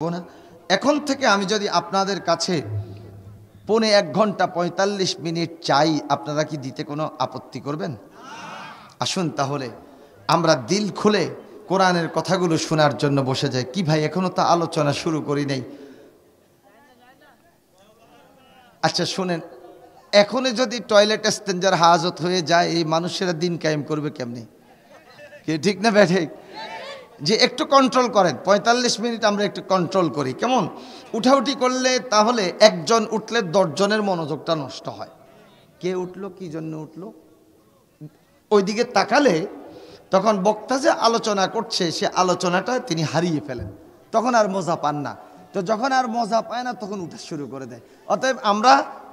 না। এখন থেকে আমি যদি আপনাদের কাছে পৌনে 1 ঘন্টা 45 মিনিট চাই, আপনারা কি দিতে কোনো আপত্তি করবেন? আসুন তাহলে আমরা দিল খুলে কোরআনের কথাগুলো শোনার জন্য বসে যাই। কি ভাই, এখনো তো আলোচনা শুরু করি নাই। আচ্ছা শুনেন, এখনই যদি টয়লেট স্টেঞ্জার হাজত হয়ে যায়, এই মানুষেরা দিন কায়েম করবে কেমনি? কি ঠিক না ব্যাঠে? যে একটু কন্ট্রোল করেন, 45 মিনিট আমরা একটু কন্ট্রোল করি। কেমন উঠাউঠি করলে তাহলে একজন উঠলে 10 জনের মনোযোগটা নষ্ট হয়। কে উঠলো, কি জন্য উঠলো, ওইদিকে তাকালে তখন বক্তা যে আলোচনা করছে সে আলোচনাটা তিনি হারিয়ে ফেলেন, তখন আর মজা পান না। তো যখন আর মজা পায় না তখন উঠা শুরু করে দেয়। অতএব আমরা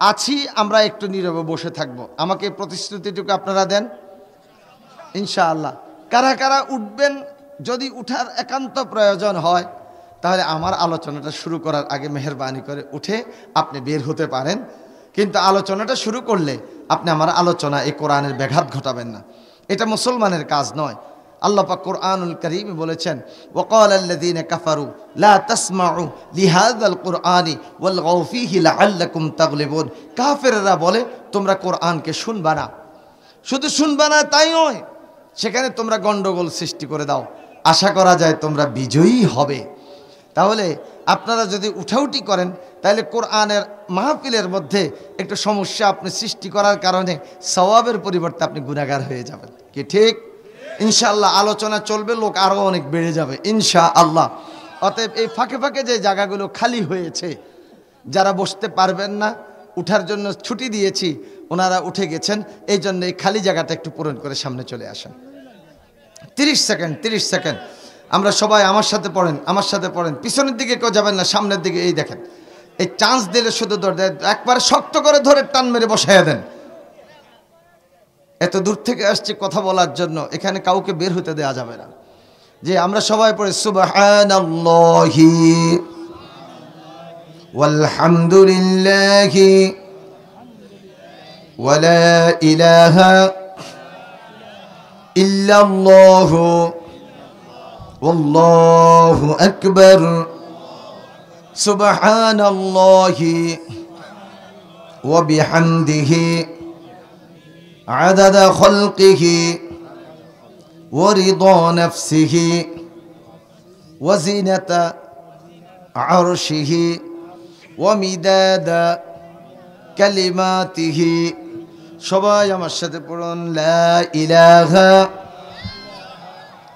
আছি, আমরা একটু নীরবে বসে থাকবো। আমাকে প্রতিশ্রুতিটুকু আপনারা দেন ইনশাআল্লাহ। কারা কারা উঠবেন? যদি উঠার একান্ত প্রয়োজন হয় তাহলে আমার আলোচনাটা শুরু করার আগে মেহেরবানি করে উঠে আপনি বের হতে পারেন, কিন্তু আলোচনাটা শুরু করলে আপনি আমার আলোচনা এই কোরআনের ব্যাঘাত ঘটাবেন না। এটা মুসলমানের কাজ নয়। আল্লাহ পাক কোরআনুল কারীমে বলেছেন, ওয়াকালাল্লাযীনা কাফারু লা তাসমাউ লিহাযাল কুরআনি ওয়ালগাউ ফীহি লাআল্লাকুম তাগলিবুন। কাফেররা বলে তোমরা কোরআনকে শুনবা না, শুধু শুনবা না তাই নয়, সেখানে তোমরা গন্ডগোল সৃষ্টি করে দাও, আশা করা যায় তোমরা বিজয়ী হবে। তাহলে আপনারা যদি উঠাউঠি করেন তাহলে কোরআনের মাহফিলের মধ্যে একটু সমস্যা আপনি সৃষ্টি করার কারণে সওয়াবের পরিবর্তে আপনি গুনাহগার হয়ে যাবেন। কি ঠিক? ইনশাআল্লাহ আলোচনা চলবে, লোক আরও অনেক বেড়ে যাবে ইনশাআল্লাহ। অতএব এই ফাঁকে ফাঁকে যে জায়গাগুলো খালি হয়েছে, যারা বসতে পারবেন না, উঠার জন্য ছুটি দিয়েছি, ওনারা উঠে গেছেন, এই জন্য এই খালি জায়গাটা একটু পূরণ করে সামনে চলে আসেন। 30 সেকেন্ড আমরা সবাই আমার সাথে পড়েন, আমার সাথে পড়েন। পিছনের দিকে কেউ যাবেন না, সামনের দিকে। এই দেখেন, এই চান্স দিলে শুধু একবার শক্ত করে ধরে টান মেরে বসাইয়া দেন। এত দূর থেকে আসছে কথা বলার জন্য, এখানে কাউকে বের হতে দেওয়া যাবে না। যে আমরা সবাই পড়ে সুবহানাল্লাহি ওয়ালহামদুলিল্লাহি ওয়ালা ইলাহা ইল্লাল্লাহু ওয়াল্লাহু আকবার সুবহানাল্লাহি ওয়া বিহামদিহি আদাদা খালকিহি ওয়া রিদা নাফসিহি ওয়া জিনাতা আরশিহি ওয়া মিদাদা কালিমাতিহি। সবাই আমার সাথে পড়ুন, লা ইলাহা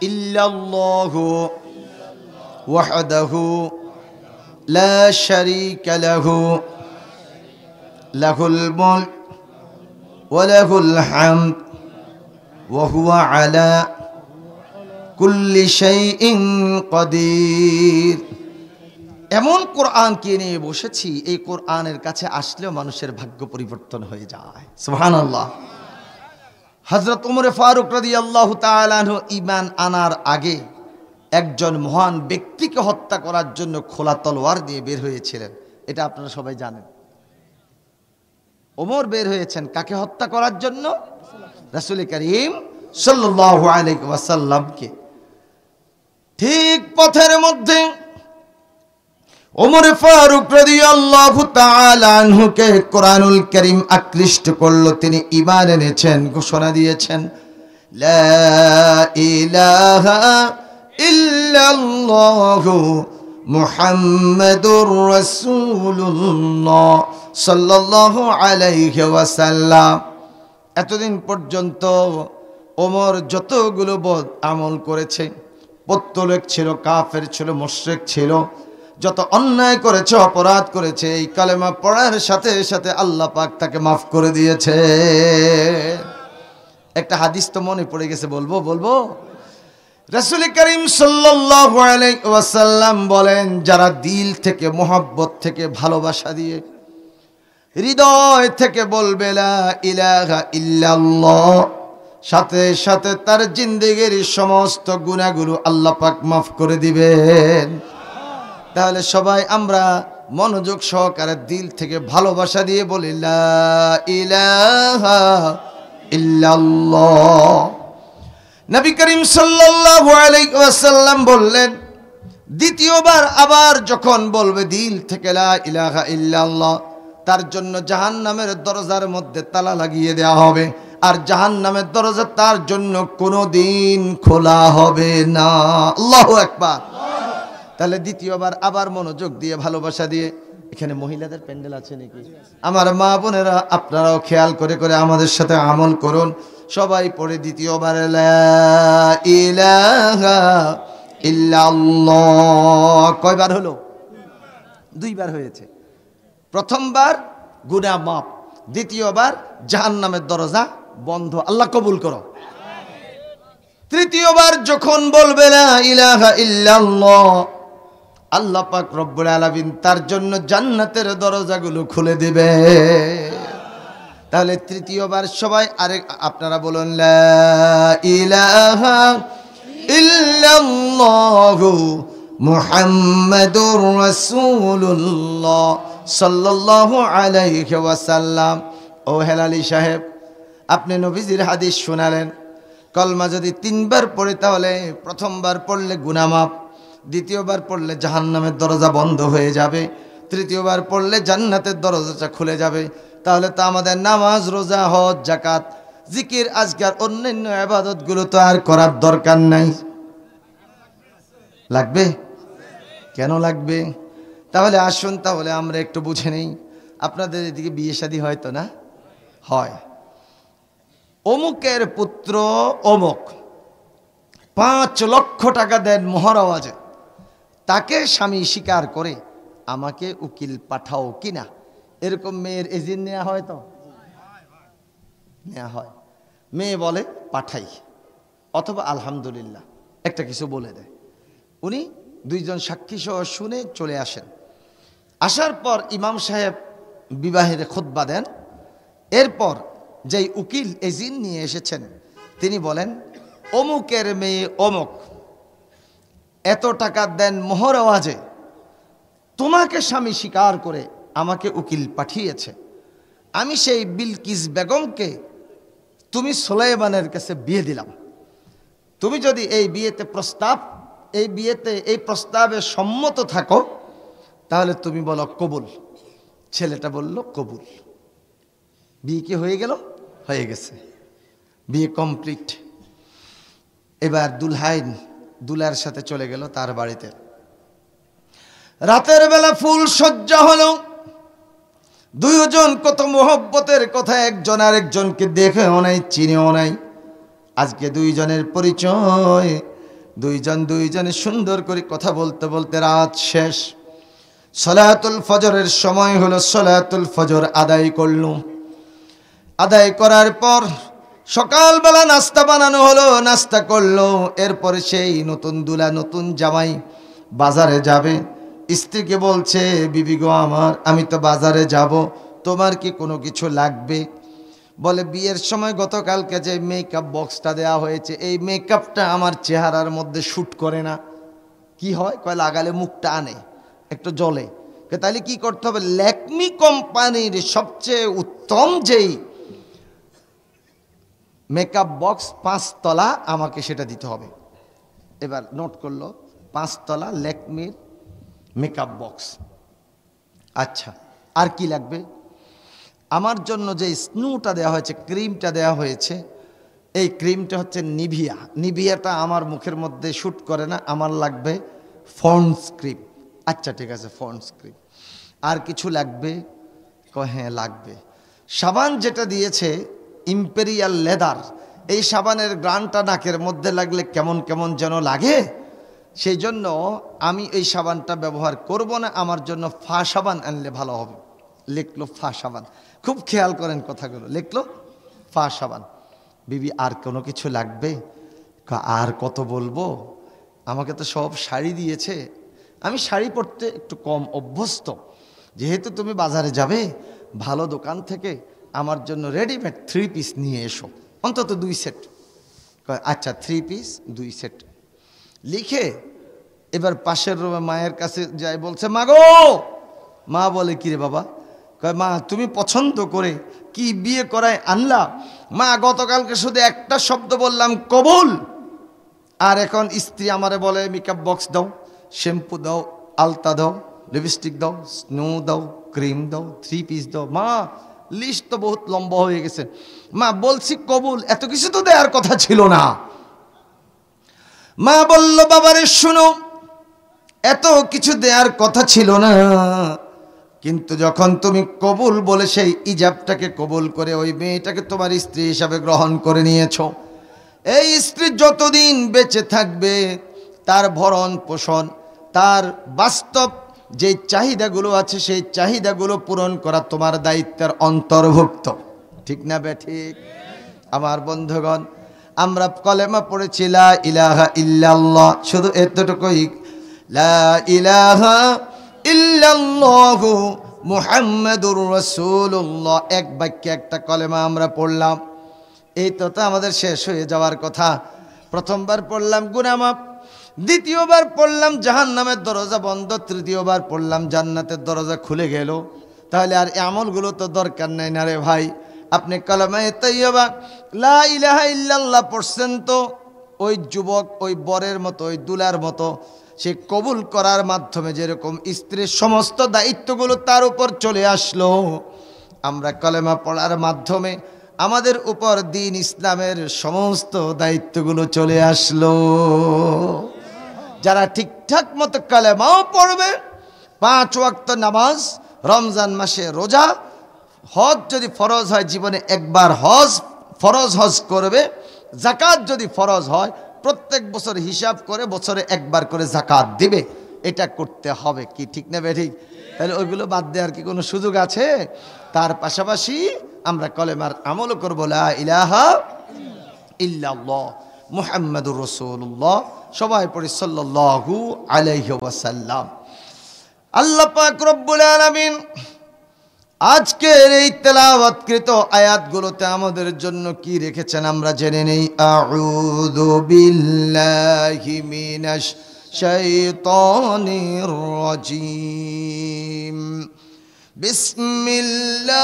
ইল্লাল্লাহু ওয়াহদাহু লা শারীকা লাহু লাহুল মুলক ওয়া লাহুল হামদ ওয়া হুয়া আলা কুল্লি শাইইন কাদির। এমন কোরআনকে নিয়ে বসেছি, এই কোরআনের কাছে আসলেও মানুষের ভাগ্য পরিবর্তন হয়ে যায়। সুবহানাল্লাহ। হযরত ওমর ফারুক রাদিয়াল্লাহু তাআলা আনহু ঈমান আনার আগে একজন মহান ব্যক্তিকে হত্যা করার জন্য খোলা তলোয়ার দিয়ে বের হয়েছিলেন, এটা আপনারা সবাই জানেন। ওমর বের হয়েছেন কাকে হত্যা করার জন্য? রাসূল করিম সাল্লাল্লাহু আলাইহি ওয়াসাল্লামকে। ঠিক পথের মধ্যে ওমর ফারুক রাদিয়াল্লাহু তাআলা আনহুকে কোরআনুল কারীম আকৃষ্ট করলো, তিনি ঈমান এনেছেন, ঘোষণা দিয়েছেন, লা ইলাহা ইল্লাল্লাহু মুহাম্মাদুর রাসূলুল্লাহ সাল্লাল্লাহু আলাইহি ওয়াসাল্লাম। এতদিন পর্যন্ত ওমর যতগুলো বদ আমল করেছে, পত্তলিক ছিল, কাফের ছিল, মুশরিক ছিল, যত অন্যায় করেছে, অপরাধ করেছে, এই কালেমা পড়ার সাথে সাথে আল্লাহ পাক তাকে মাফ করে দিয়েছে। একটা হাদিস তো মনে পড়ে গেছে, বলবো। রাসূল করিম সাল্লাল্লাহু আলাইহি ওয়াসাল্লাম বলেন, যারা দিল থেকে, মোহাব্বত থেকে, ভালোবাসা দিয়ে, হৃদয় থেকে বলবে লা ইলাহা ইল্লাল্লাহ, সাথে সাথে তার জিন্দেগির সমস্ত গুনাহগুলো আল্লাহ পাক মাফ করে দিবেন। তাহলে সবাই আমরা মনোযোগ সহকারে দিল থেকে ভালোবাসা দিয়ে বলি, লা ইলাহা ইল্লাল্লাহ। নবী করিম সাল্লাল্লাহু আলাইহি ওয়াসাল্লাম বললেন, দ্বিতীয়বার আবার যখন বলবে দিল থেকে লা ইলাহা ইল্লাল্লাহ, তার জন্য জাহান্নামের দরজার মধ্যে তালা লাগিয়ে দেওয়া হবে, আর জাহান্নামের দরজা তার জন্য কোনোদিন খোলা হবে না। আল্লাহু আকবার। তাহলে দ্বিতীয়বার আবার মনোযোগ দিয়ে ভালোবাসা দিয়ে, এখানে মহিলাদের প্যান্ডেল আছে নাকি? আমার মা বোনেরা আপনারাও খেয়াল করে করে আমাদের সাথে আমল করুন। সবাই পড়ে দ্বিতীয়বার লা ইলাহা ইল্লাল্লাহ। কয়বার হলো? দুইবার হয়েছে। প্রথমবার গুনাহ মাফ, দ্বিতীয়বার জাহান্নামের দরজা বন্ধ। আল্লাহ কবুল করো। তৃতীয়বার যখন বলবে লা ইলাহা ইল্লাল্লাহ, আল্লাহ পাক রব্বুল আলামিন তার জন্য জান্নাতের দরজাগুলো খুলে দিবে। তাহলে তৃতীয়বার সবাই আরেক আপনারা বলুন লা ইলাহা ইল্লাল্লাহু মুহাম্মাদুর রাসূলুল্লাহ সাল্লাল্লাহু আলাইহি ওয়াসাল্লাম। ও হেলালি সাহেব, আপনি নবীজির হাদিস শোনালেন, কলমা যদি তিনবার পড়ে তাহলে প্রথমবার পড়লে গুনাহ মাফ, দ্বিতীয়বার পড়লে জাহান্নামের দরজা বন্ধ হয়ে যাবে, তৃতীয়বার পড়লে জান্নাতের দরজাটা খুলে যাবে। তাহলে তো আমাদের নামাজ, রোজা, হজ, যাকাত, জিকির, আজকার, অন্যান্য ইবাদতগুলো তো আর করার দরকার নাই। লাগবে? কেন লাগবে? তাহলে আসুন, তাহলে আমরা একটু বুঝে নেই। আপনাদের এদিকে বিয়ে শাদী হয় তো না? হয়। অমুকের পুত্র অমুক 5 লক্ষ টাকা দেন মোহর আওয়াজে, তাকে স্বামী স্বীকার করে আমাকে উকিল পাঠাও কিনা, এরকম মেয়ের এজেন্ট নেওয়া হয় তো? নেওয়া হয়। মেয়ে বলে পাঠাই, অথবা আলহামদুলিল্লাহ একটা কিছু বলে দেয়। উনি দুইজন সাক্ষী সহ শুনে চলে আসেন। আসার পর ইমাম সাহেব বিবাহের খুতবা দেন। এরপর যেই উকিল এজেন্ট নিয়ে এসেছেন তিনি বলেন, অমুকের মেয়ে অমুক এত টাকা দেন মোহর আওয়াজে, তোমাকে স্বামী স্বীকার করে আমাকে উকিল পাঠিয়েছে। আমি সেই বিলকিস বেগমকে তুমি সুলাইমানের কাছে বিয়ে দিলাম। তুমি যদি এই প্রস্তাবে সম্মত থাকো তাহলে তুমি বলো কবুল। ছেলেটা বলল কবুল। বিয়ে কি হয়ে গেল? হয়ে গেছে, বিয়ে কমপ্লিট। এবার দুলার সাথে চলে গেল তার বাড়িতে। রাতের বেলা ফুল সজ্জা হলো। দুইজন কত মোহব্বতের কথা, একজন আরেকজনকে দেখেও নাই, চিনেও নাই। আজকে দুইজনের পরিচয়, দুইজনে সুন্দর করে কথা বলতে বলতে রাত শেষ। সালাতুল ফজরের সময় হলো, সালাতুল ফজর আদায় করলুম। আদায় করার পর সকালবেলা নাস্তা বানানো হলো, নাস্তা করলো। এরপরে সেই নতুন দুলা, নতুন জামাই বাজারে যাবে। স্ত্রীকে বলছে, বিবি গো আমার, আমি তো বাজারে যাব, তোমার কি কোনো কিছু লাগবে? বলে, বিয়ের সময় গতকালকে যে মেকআপ বক্সটা দেওয়া হয়েছে, এই মেকআপটা আমার চেহারার মধ্যে শ্যুট করে না। কি হয়? কয় লাগালে মুখটা আনে, একটু জ্বলে। তাহলে কি করতে হবে? ল্যাকমি কোম্পানির সবচেয়ে উত্তম যেই মেকআপ বক্স 5 তলা আমাকে সেটা দিতে হবে। এবার নোট করলো, 5 তলা ল্যাকমির মেকআপ বক্স। আচ্ছা, আর কি লাগবে? আমার জন্য যে স্নুটা দেওয়া হয়েছে, ক্রিমটা দেওয়া হয়েছে, এই ক্রিমটা হচ্ছে নিভিয়া। নিভিয়াটা আমার মুখের মধ্যে শ্যুট করে না, আমার লাগবে পন্ডস ক্রিম। আচ্ছা ঠিক আছে, পন্ডস ক্রিম। আর কিছু লাগবে? হ্যাঁ লাগবে। সাবান যেটা দিয়েছে ইম্পেরিয়াল লেদার, এই সাবানের গ্রানটা নাকের মধ্যে লাগলে কেমন কেমন যেন লাগে, সেই জন্য আমি এই সাবানটা ব্যবহার করব না, আমার জন্য ফা সাবান আনলে ভালো হবে। লিখলো ফা সাবান। খুব খেয়াল করেন কথাগুলো, লিখলো ফা সাবান। বিবি, আর কোনো কিছু লাগবে? আর কত বলবো, আমাকে তো সব শাড়ি দিয়েছে, আমি শাড়ি পরতে একটু কম অভ্যস্ত। যেহেতু তুমি বাজারে যাবে, ভালো দোকান থেকে আমার জন্য রেডিমেড 3 পিস নিয়ে এসো, অন্তত 2 সেট। আচ্ছা 3 পিস 2 সেট লিখে এবার পাশের রুমে মায়ের কাছে যাই, বলছে, মা গো। মা বলে, কি রে বাবা? কয়, মা তুমি পছন্দ করে কি বিয়ে করায় আনলা? মা, গতকালকে শুধু একটা শব্দ বললাম কবুল, আর এখন স্ত্রী আমারে বলে মেকআপ বক্স দাও। শ্যাম্পু দাও, আলতা দাও, লিপস্টিক দাও, স্নো দাও, ক্রিম দাও, 3 পিস দাও। মা লিস্ট তো বহুত লম্বা হয়ে গেছে। মা বলছি কবুল, এত কিছু তো দেওয়ার কথা ছিল না। মা বলল বাবারে শুনো, এত কিছু দেওয়ার কথা ছিল না, কিন্তু যখন তুমি কবুল বলে সেই ইজাবটাকে কবুল করে ওই মেয়েটাকে তোমার স্ত্রী হিসাবে গ্রহণ করে নিয়েছো, এই স্ত্রী যতদিন বেঁচে থাকবে তার ভরণ পোষণ, তার বাস্তব যে চাহিদাগুলো আছে সেই চাহিদাগুলো পূরণ করা তোমার দায়িত্বের অন্তর্ভুক্ত। ঠিক না বে ঠিক? আমার বন্ধুগণ, আমরা কলেমা পড়েছি লা ইলাহা ইল্লাল্লাহ, শুধু এতটুকুই, লা ইলাহা ইল্লাল্লাহু মুহাম্মাদুর রাসূলুল্লাহ, এক বাক্যে একটা কলেমা আমরা পড়লাম। এই তো আমাদের শেষ হয়ে যাওয়ার কথা। প্রথমবার পড়লাম গুনাহ মাফ, দ্বিতীয়বার পড়লাম জাহান্নামের দরজা বন্ধ, তৃতীয়বার পড়লাম জান্নাতের দরজা খুলে গেল। তাহলে আর আমলগুলো তো দরকার নাই না রে ভাই। আপনি কালেমায়ে তাইয়্যিবা লা ইলাহা ইল্লাল্লাহ পড়ছেন, তো ওই যুবক ওই বরের মতো, ওই দুলার মতো, সে কবুল করার মাধ্যমে যেরকম স্ত্রীর সমস্ত দায়িত্বগুলো তার উপর চলে আসলো, আমরা কালেমা পড়ার মাধ্যমে আমাদের উপর দ্বীন ইসলামের সমস্ত দায়িত্বগুলো চলে আসলো। যারা ঠিকঠাক মতো কালেমাও পড়বে, 5 ওয়াক্ত নামাজ, রমজান মাসে রোজা, হজ যদি ফরজ হয় জীবনে একবার হজ, ফরজ হজ করবে, জাকাত যদি ফরজ হয় প্রত্যেক বছর হিসাব করে বছরে একবার করে জাকাত দিবে, এটা করতে হবে। কি ঠিক না বেঠিক? তাহলে ওইগুলো বাদ দেওয়ার কি কোনো সুযোগ আছে? তার পাশাপাশি আমরা কলেমার আমল করব, লা ইলাহা ইল্লাল্লাহ মুহাম্মাদুর রাসূলুল্লাহ, সবাই পড়ি সাল্লাল্লাহু আলাইহি ওয়াসাল্লাম। আল্লাহ পাক রব্বুল আলামিন আজকের এই তেলাওয়াতকৃত আয়াতগুলোতে আমাদের জন্য কি রেখেছেন আমরা জেনে নেই। আউযু বিল্লাহি মিনাশ শাইতানির রাজিম, বিসমিল্লাহির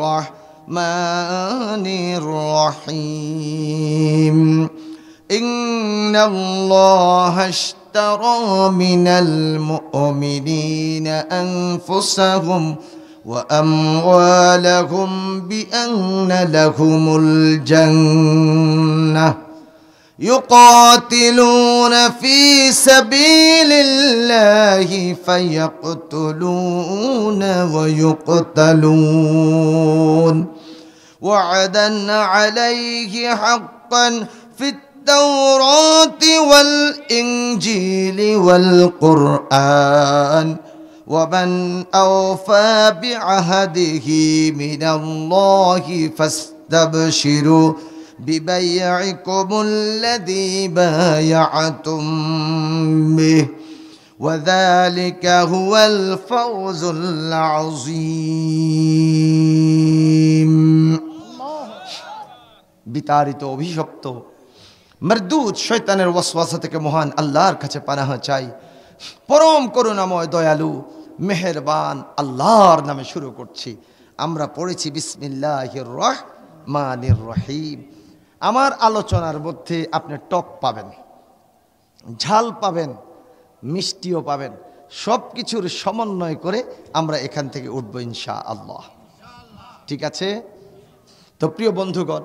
রাহমানির রহিম। ইন্নাল্লাহা اشترى من المؤمنين أنفسهم وأموالهم بأن لهم الجنة يقاتلون في سبيل الله فيقتلون ويقتلون وعدا عليه حقا في التوراة والإنجيل والقرآن ومن أوفى بعهده من الله فاستبشروا ببيعكم الذي بايعتم به وذلك هو الفوز العظيم। বিতাড়িত অভিশপ্ত মরদুদ শয়তানের ওয়াসওয়াসা থেকে মহান আল্লাহর কাছে পানাহ চাই। পরম করুণাময় দয়ালু মেহেরবান আল্লাহর নামে শুরু করছি। আমরা পড়েছি বিসমিল্লাহির রহমানির রহিম। আমার আলোচনার মধ্যে আপনি টক পাবেন, ঝাল পাবেন, মিষ্টিও পাবেন, সব কিছুর সমন্বয় করে আমরা এখান থেকে উঠবো ইনশাআল্লাহ। ঠিক আছে? তো প্রিয় বন্ধুগণ,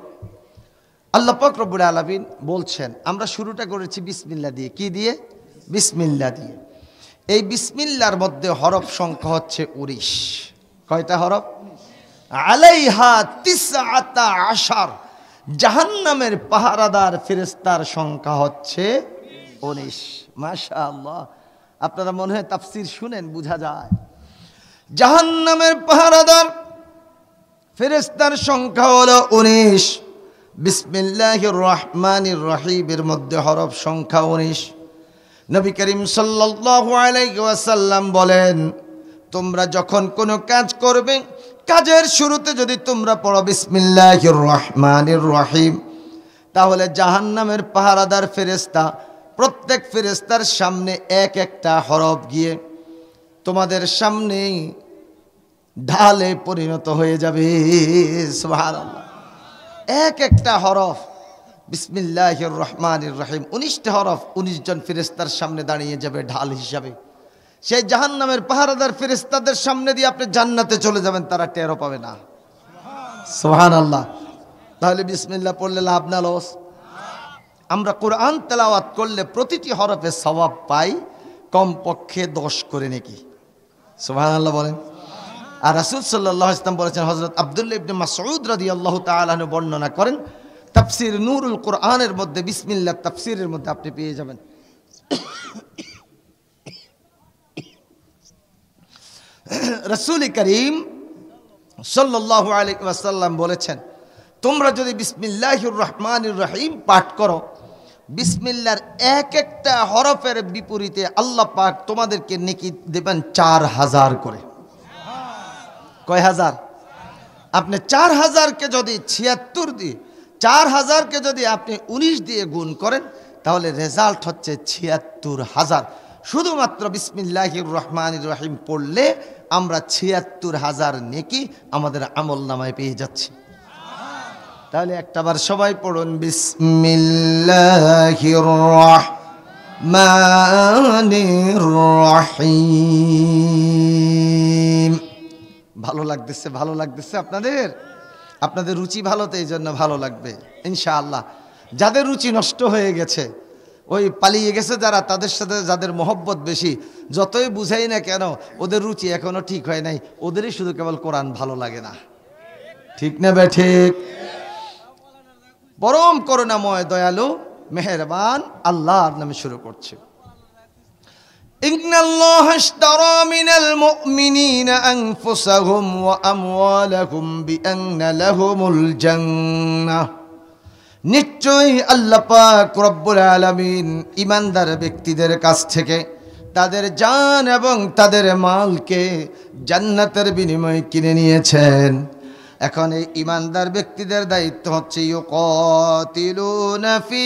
আল্লাহ পাক রব্বুল আলামিন বলছেন, আমরা শুরুটা করেছি বিসমিল্লাহ দিয়ে। কি দিয়ে? বিসমিল্লাহ দিয়ে। এই বিসমিল্লার মধ্যে হরফ সংখ্যা হচ্ছে 19। কয়টা হরফ? আলাইহা 19। জাহান্নামের পাহারাদার ফেরেশতার সংখ্যা হচ্ছে 19। মাশাআল্লাহ, আপনারা মনে হয় তাফসীর শুনেন, বোঝা যায়। জাহান্নামের পাহারাদার ফেরেশতার সংখ্যা হলো 19। বিসমিল্লাহির রহমানির রহিমের মধ্যে হরফ সংখ্যা 19। নবী করিম সাল্লাল্লাহু আলাইহি ওয়াসাল্লাম বলেন, তোমরা যখন কোনো কাজ করবে, কাজের শুরুতে যদি তোমরা পড়ো বিসমিল্লাহির রহমানির রহিম, তাহলে জাহান্নামের পাহারাদার ফেরেশতা প্রত্যেক ফেরেশতার সামনে এক একটা হরফ গিয়ে তোমাদের সামনে ঢালে পরিণত হয়ে যাবে। সুবহানাল্লাহ। এক একটা হরফ বিসমিল্লাহির রহমানির রহিম 19টা হরফ 19 জন ফেরেশতার সামনে দাঁড়িয়ে যাবে ঢাল হিসাবে। সেই জাহান্নামের পাহারাদার ফেরেশতাদের সামনে দিয়ে আপনি জান্নাতে চলে যাবেন, তারা টেরও পাবে না। সুবহানাল্লাহ। তাহলে বিসমিল্লাহ পড়লে লাভ না লস? আমরা কোরআন তেলাওয়াত করলে প্রতিটি হরফে সওয়াব পাই, কমপক্ষে 10 করে নাকি। সুবহানাল্লাহ বলেন। আর রাসূল সাল্লাল্লাহু আলাইহি ওয়াসাল্লাম বলেছেন, হযরত আব্দুল্লাহ ইবনে মাসউদ রাদিয়াল্লাহু তাআলা আনহু বর্ণনা করেন, তাফসীর নূরুল কোরআনের মধ্যে বিসমিল্লাহ তাফসীরের মধ্যে আপনি পেয়ে যাবেন। রাসূল করিম সাল্লাল্লাহু আলাইহি ওয়াসাল্লাম বলেছেন, তোমরা যদি বিসমিল্লাহির রহমানির রহিম পাঠ করো, বিসমিল্লাহর এক একটা হরফের বিপরীতে আল্লাহ পাক তোমাদেরকে নেকি দেবেন 4000 করে। কয় হাজার? আপনি 4000কে যদি 76 দিয়ে, 4000কে যদি আপনি 19 দিয়ে গুণ করেন, তাহলে রেজাল্ট হচ্ছে 76000। শুধুমাত্র বিসমিল্লাহির রহমানির রহিম পড়লে আমরা 76000 নেকি আমাদের আমল নামায় পেয়ে যাচ্ছি। তাহলে একটাবার সবাই পড়ুন, বিসমিল্লাহির রহমানির রহিম। ভালো লাগতেছে? ভালো লাগতেছে আপনাদের? আপনাদের রুচি ভালো, তো এই জন্য ভালো লাগবে ইনশাআল্লাহ। যাদের রুচি নষ্ট হয়ে গেছে, ওই পালিয়ে গেছে যারা, তাদের সাথে যাদের মহব্বত বেশি, যতই বুঝাই না কেন ওদের রুচি এখনো ঠিক হয় নাই, ওদেরই শুধু কেবল কোরআন ভালো লাগে না। ঠিক না বে ঠিক? পরম করুণাময় দয়ালু মেহেরবান আল্লাহর নামে শুরু করছে। ইন্নাল্লাহা ইশতারা মিনাল মুমিনিনা আনফুসাহুম ওয়া আমওয়ালাহুম বিআন্না লাহুমুল জান্নাহ। নিশ্চয়ই আল্লাহ পাক রব্বুল আলামিন ঈমানদার ব্যক্তিদের কাছ থেকে তাদের জান এবং তাদের মালকে জান্নাতের বিনিময়ে কিনে নিয়েছেন। এখন এই ঈমানদার ব্যক্তিদের দায়িত্ব হচ্ছে ইউকাতিলুনা ফি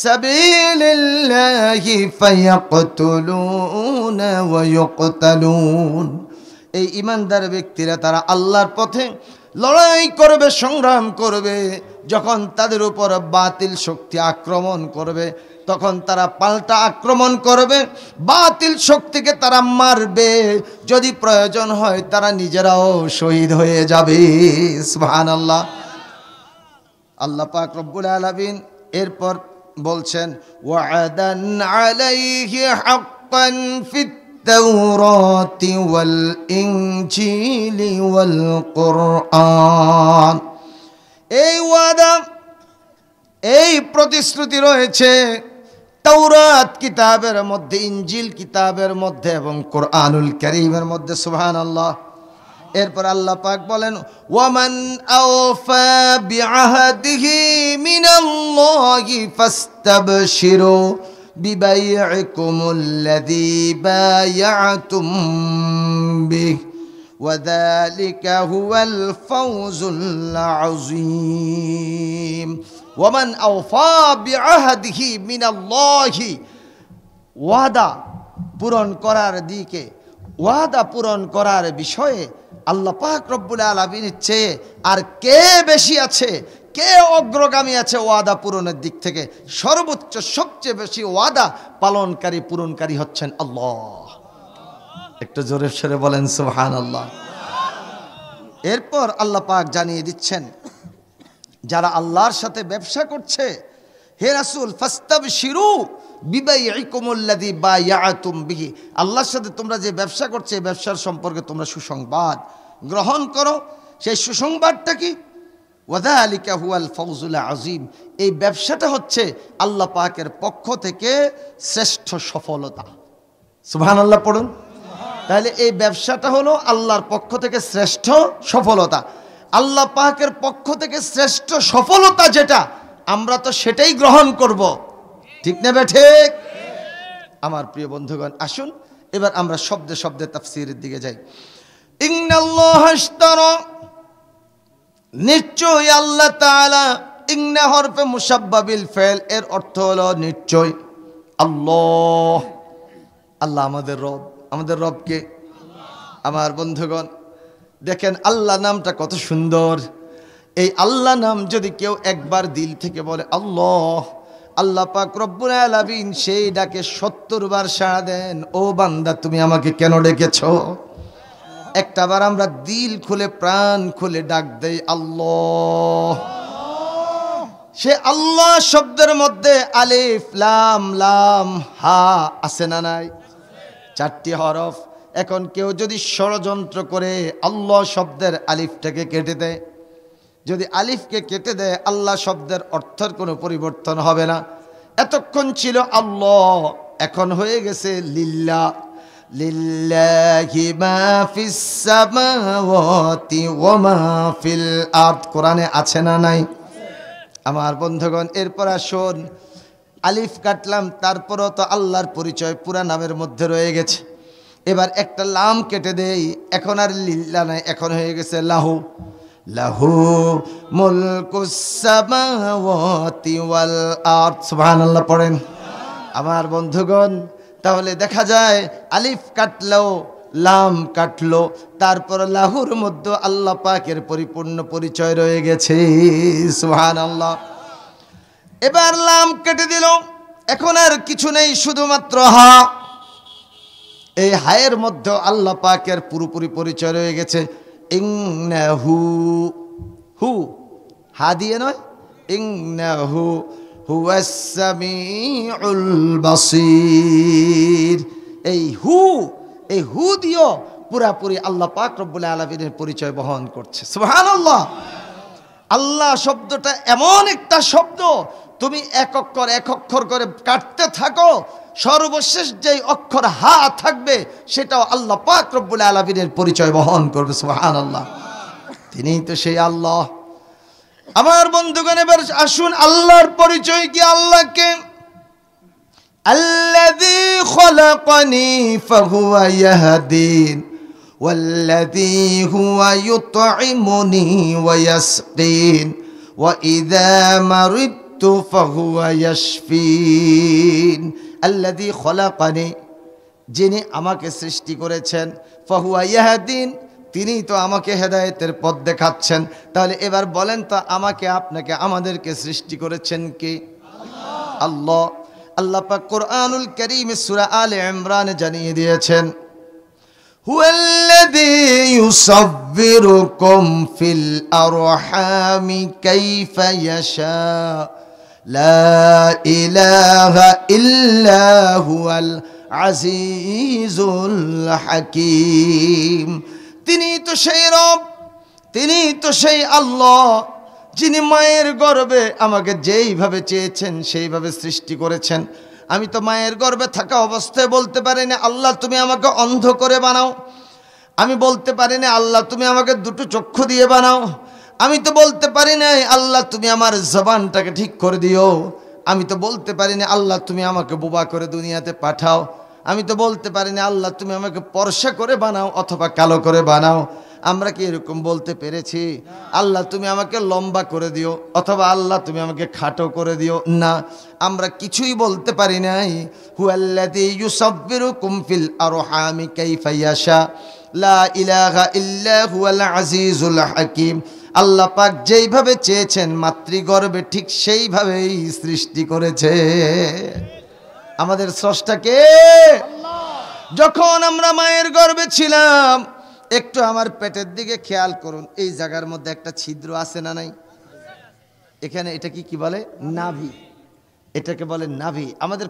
সাবিলিল্লাহি ফায়াকতুলুনা ওয়া ইউকতালুন। এই ঈমানদার ব্যক্তিরা তারা আল্লাহর পথে লড়াই করবে, সংগ্রাম করবে। যখন তাদের উপর বাতিল শক্তি আক্রমণ করবে, তখন তারা পাল্টা আক্রমণ করবে, বাতিল শক্তিকে তারা মারবে। যদি প্রয়োজন হয় তারা নিজেরাও শহীদ হয়ে যাবে। সুবহানাল্লাহ। আল্লাহ পাক রব্বুল আলামিন এরপর বলছেন, ওয়াদান আলাইহি হাক্কান ফিত তাওরাতি ওয়াল ইনজিলি ওয়াল কুরআন। এই ওয়াদা, এই প্রতিশ্রুতি রয়েছে তাওরাত কিতাবের মধ্যে, ইনজিল কিতাবের মধ্যে এবং কোরআনুল কারীমের মধ্যে। সুবহানাল্লাহ। এরপর আল্লাহ পাক বলেন, ওয়ামান আওফা বিআহদিহি মিনাল্লাহি ফাস্তাবশিরু বিবাইইকুমুল্লাযী বায়াতুম বিহি ওয়াযালিকা হুয়াল ফাওজুল আযীম। ওয়ামান আওফা বিআহদিহি মিনাল্লাহি, ওয়াদা পূরণ করার দিকে, ওয়াদা পূরণ করার বিষয়ে আল্লাহ পাক রব্বুল আলামিনের চেয়ে আর কে বেশি আছে, কে অগ্রগামী আছে ওয়াদা পূরণের দিক থেকে? সর্বোচ্চ সবচেয়ে বেশি ওয়াদা পালনকারী পূরণকারী হচ্ছেন আল্লাহ। একটু জোরে সরে বলেন সুবহানাল্লাহ। এরপর আল্লাহ পাক জানিয়ে দিচ্ছেন, যারা আল্লাহর সাথে ব্যবসা করছে, হে রাসূল ফাস্তাবশিরু বিবাইইকুমুল্লাযী বায়াতুম বিহি, আল্লাহর সাথে তোমরা যে ব্যবসা করছো, এই ব্যবসার সম্পর্কে তোমরা সুসংবাদ গ্রহণ করো। সেই সুসংবাদটা কি? ওয়াযালিকা হুয়াল ফাওজুল আযীম। এই ব্যবসাটা হচ্ছে আল্লাহ পাকের পক্ষ থেকে শ্রেষ্ঠ সফলতা। সুবহানাল্লাহ পড়ুন। তাহলে এই ব্যবসাটা হলো আল্লাহর পক্ষ থেকে শ্রেষ্ঠ সফলতা। আল্লাহ পাকের পক্ষ থেকে শ্রেষ্ঠ সফলতা যেটা, আমরা তো সেটাই গ্রহণ করব। ঠিক না বে ঠিক? আমার প্রিয় বন্ধুগণ, আসুন এবার আমরা শব্দে শব্দে তাফসীরের দিকে যাই। ইন্নাল্লাহা ইশতারা, নিশ্চয় আল্লাহ তাআলা, ইন্না হরফে মুশাব্বা বিল ফাইল, এর অর্থ হলো নিশ্চয়। আল্লাহ, আল্লাহ আমাদের রব। আমাদের রবকে? আমার বন্ধুগণ দেখেন আল্লাহ নামটা কত সুন্দর। এই আল্লাহ নাম যদি কেউ একবার দিল থেকে বলে আল্লাহ, আল্লাহ পাক রব্বুল আলামিন সেই ডাকে 70 বার সাড়া দেন, ও বান্দা তুমি আমাকে কেন ডেকেছো। একটাবার আমরা দিল খুলে প্রাণ খুলে ডাক দেই আল্লাহ। সে আল্লাহ শব্দের মধ্যে আলিফ লাম লাম হা আছে না নাই? 4টি হরফ। এখন কেউ যদি ষড়যন্ত্র করে আল্লাহ শব্দের আলিফটাকে কেটে দেয়, যদি আলিফকে কেটে দেয়, আল্লাহ শব্দের অর্থের কোনো পরিবর্তন হবে না। এতক্ষণ ছিল আল্লাহ, এখন হয়ে গেছে লিল্লাহ। লিল্লাহি মা ফিস সামাওয়াতি ওয়া মা ফিল আরদ, কোরআনে আছে না নাই? আমার বন্ধুগণ, এরপর আসুন, আলিফ কাটলাম, তারপরও তো আল্লাহর পরিচয় পুরা নামের মধ্যে রয়ে গেছে। এবার একটা লাম কেটে দেই, এখন আর লিল্লাহ নাই, এখন হয়ে গেছে লাহু। লাহু মুলকুস সামাওয়াতি ওয়াল আরদ, সুবহানাল্লাহ পড়েন। আমার বন্ধুগণ, তাহলে দেখা যায় আলিফ কাটলো, লাম কাটলো, তারপর লাহুর মধ্যে আল্লাহ পাকের পরিপূর্ণ পরিচয় রয়ে গেছে, সুবহানাল্লাহ। এবার লাম কেটে দিল, এখন আর কিছু নেই, শুধুমাত্র হা। এই হায়ের মধ্যে আল্লাহ পাকের পুরোপুরি পরিচয় রয়ে গেছে। ইন্নাহু, হু হা দিয়ে নয়, ইন্নাহু হুয়াস সামিউল বাসীর। এই হু দিও পুরাপুরি আল্লাহ পাক রব্বুল আলামিনের পরিচয় বহন করছে, সুবহানাল্লাহ। আল্লাহ শব্দটা এমন একটা শব্দ, তুমি এক অক্ষর করে কাটতে থাকো, সর্বশেষ যেই অক্ষর হা থাকবে সেটাও আল্লাহ পাক রব্বুল আলামিনের পরিচয় বহন করবে, সুবহানাল্লাহ। তিনিই তো সেই আল্লাহ। আমার বন্ধুগণ, এবার আসুন আল্লাহর পরিচয় কি। আল্লাহকে আল্লাযী খলাকানি ফাহুয়া ইয়াহদিন ওয়াল্লাযী হুয়া ইউতঈমুনি ওয়া ইয়াসকিন ওয়া ইযা মারিদতু ফাহুয়া ইয়াশফিন। আল্লাযী খলাকানি, যিনি আমাকে সৃষ্টি করেছেন, ফাহুয়া ইয়াহদিন, তিনি তো আমাকে হেদায়েতের পথ দেখাচ্ছেন। তাহলে এবার বলেন তো, আমাকে আপনাকে আমাদেরকে সৃষ্টি করেছেন কে? আল্লাহ। আল্লাহ পাক কোরআনুল কারীমে সূরা আলে ইমরানে জানিয়ে দিয়েছেন, হুয়াল্লাযী ইউসাব্বিরুকুম ফিল আরহামি কাইফা ইয়াশা লা ইলাহা ইল্লা হুয়াল আজিজুল হাকীম। তিনি তো সেই রব, তিনি তো সেই আল্লাহ, যিনি মায়ের গর্ভে আমাকে যেইভাবে চেয়েছেন সেইভাবে সৃষ্টি করেছেন। আমি তো মায়ের গর্ভে থাকা অবস্থায় বলতে পারি না আল্লাহ তুমি আমাকে অন্ধ করে বানাও। আমি বলতে পারি না আল্লাহ তুমি আমাকে দুটো চক্ষু দিয়ে বানাও। আমি তো বলতে পারি না আল্লাহ তুমি আমার জবানটাকে ঠিক করে দিও। আমি তো বলতে পারি না আল্লাহ তুমি আমাকে বোবা করে দুনিয়াতে পাঠাও। আমি তো বলতে পারি না আল্লাহ তুমি আমাকে ফর্সা করে বানাও অথবা কালো করে বানাও। আমরা কি এরকম বলতে পেরেছি আল্লাহ তুমি আমাকে লম্বা করে দিও অথবা আল্লাহ তুমি আমাকে খাটো করে দিও? না, আমরা কিছুই বলতে পারি নাই। হুয়াল্লাযী ইউসাব্বিরুকুম ফিল আরহামি কাইফা ইয়াশা লা ইলাহা ইল্লা হুয়াল আজিজুল হাকীম। আল্লাহ পাক যেইভাবে চেয়েছেন মাতৃগর্ভে ঠিক সেইভাবেই সৃষ্টি করেছে। আমাদের স্রষ্টাকে যখন আমরা মায়ের গর্ভে ছিলাম, একটু আমার পেটের দিকে খেয়াল করুন, এই জায়গার মধ্যে একটা ছিদ্র আছে না নাই? এখানে এটা কি বলে? নাভি। এটাকে বলে নাভি। আমাদের